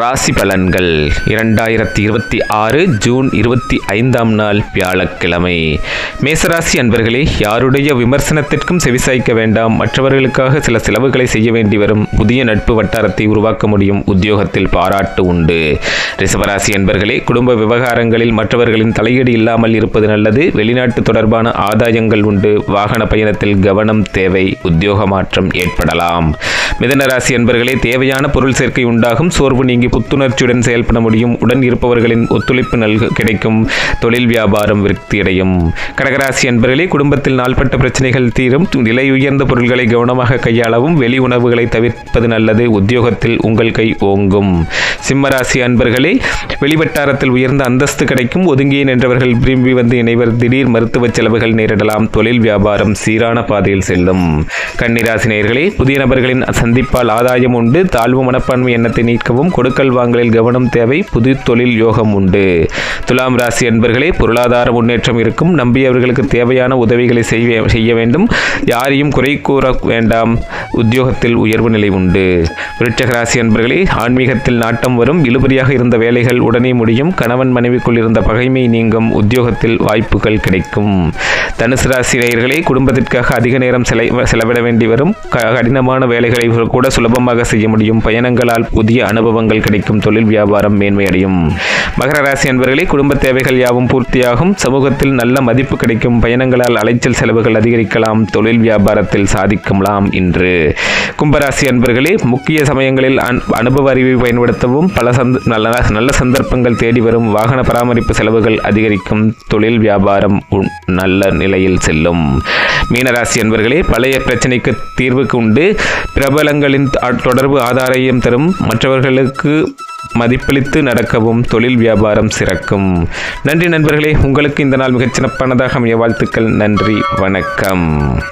ராசி பலன்கள் 2026 ஜூன் 25ஆம் நாள் வியாழக்கிழமை. மேசராசி அன்பர்களே, யாருடைய விமர்சனத்திற்கும் செவிசாய்க்க வேண்டாம். மற்றவர்களுக்காக சில செலவுகளை செய்ய வேண்டி வரும். புதிய நட்பு வட்டாரத்தை உருவாக்க முடியும். உத்தியோகத்தில் பாராட்டு உண்டு. ரிஷபராசி அன்பர்களே, குடும்ப விவகாரங்களில் மற்றவர்களின் தலையீடு இல்லாமல் இருப்பது நல்லது. வெளிநாட்டு தொடர்பான ஆதாயங்கள் உண்டு. வாகன பயணத்தில் கவனம் தேவை. உத்தியோக மாற்றம் ஏற்படலாம். மிதுனராசி அன்பர்களே, தேவையான பொருள் சேர்க்கை உண்டாகும். சோர்வு நீங்கி புத்துணர்ச்சியுடன் செயல்பட முடியும். உடன் இருப்பவர்களின் ஒத்துழைப்பு கிடைக்கும். தொழில் வியாபாரம் விருத்தியடையும். கடகராசி அன்பர்களே, குடும்பத்தில் நாள்பட்ட பிரச்சனைகள் தீரும். விலை உயர்ந்த பொருட்களை கவனமாக கையாளவும். வெளி உணவுகளை தவிர்ப்பது நல்லது. உத்தியோகத்தில் உங்கள் கை ஓங்கும். சிம்மராசி அன்பர்களே, வெளிவட்டாரத்தில் உயர்ந்த அந்தஸ்து கிடைக்கும். ஒதுங்கிய நின்றவர்கள் விரும்பி வந்து இணைவர். திடீர் மருத்துவ செலவுகள் நேரிடலாம். தொழில் வியாபாரம் சீரான பாதையில் செல்லும். கன்னிராசி நேயர்களே, புதிய நபர்களின் சந்திப்பால் ஆதாயம் உண்டு. தாழ்வு மனப்பான்மை எண்ணத்தை நீக்கவும். கொடுக்கல் வாங்கலில் கவனம் தேவை. புது தொழில் யோகம் உண்டு. துலாம் ராசி அன்பர்களே, பொருளாதார முன்னேற்றம் இருக்கும். நம்பியவர்களுக்கு தேவையான உதவிகளை செய்ய வேண்டும். யாரையும் குறை கூற வேண்டாம். உத்தியோகத்தில் உயர்வு நிலை உண்டு. விருச்சிக ராசி அன்பர்களே, ஆன்மீகத்தில் நாட்டம் வரும். இழுபறியாக இருந்த வேலைகள் உடனே முடியும். கணவன் மனைவிக்குள் இருந்த பகைமை நீங்கும். உத்தியோகத்தில் வாய்ப்புகள் கிடைக்கும். தனுசு ராசி நேயர்களே, குடும்பத்திற்காக அதிக நேரம் செலவிட வேண்டி வரும். கடினமான வேலைகளை கூட சுலபமாக செய்ய முடியும். பயணங்களால் புதிய அனுபவங்கள் கிடைக்கும். தொழில் வியாபாரம் மேன்மையடையும். மகர ராசி அன்பர்களே, குடும்ப தேவைகள் யாவும் பூர்த்தியாகும். சமூகத்தில் நல்ல மதிப்பு கிடைக்கும். பயணங்களால் அலைச்சல் செலவுகள் அதிகரிக்கலாம். தொழில் வியாபாரத்தில் சாதிக்கலாம் இன்று. கும்பராசி அன்பர்களே, முக்கிய சமயங்களில் அனுபவ அறிவை பயன்படுத்தவும். நல்ல சந்தர்ப்பங்கள் தேடி வரும். வாகன பராமரிப்பு செலவுகள் அதிகரிக்கும். தொழில் வியாபாரம் நல்ல நிலையில் செல்லும். மீனராசி அன்பர்களே, பழைய பிரச்சனைக்கு தீர்வுக்கு உண்டு. பிரபலங்களின் தொடர்பு ஆதாயம் தரும். மற்றவர்களுக்கு மதிப்பளித்து நடக்கவும். தொழில் வியாபாரம் சிறக்கும். நன்றி நண்பர்களே, உங்களுக்கு இந்த நாள் மிகச் சிறப்பானதாக அமைய வாழ்த்துக்கள். நன்றி, வணக்கம்.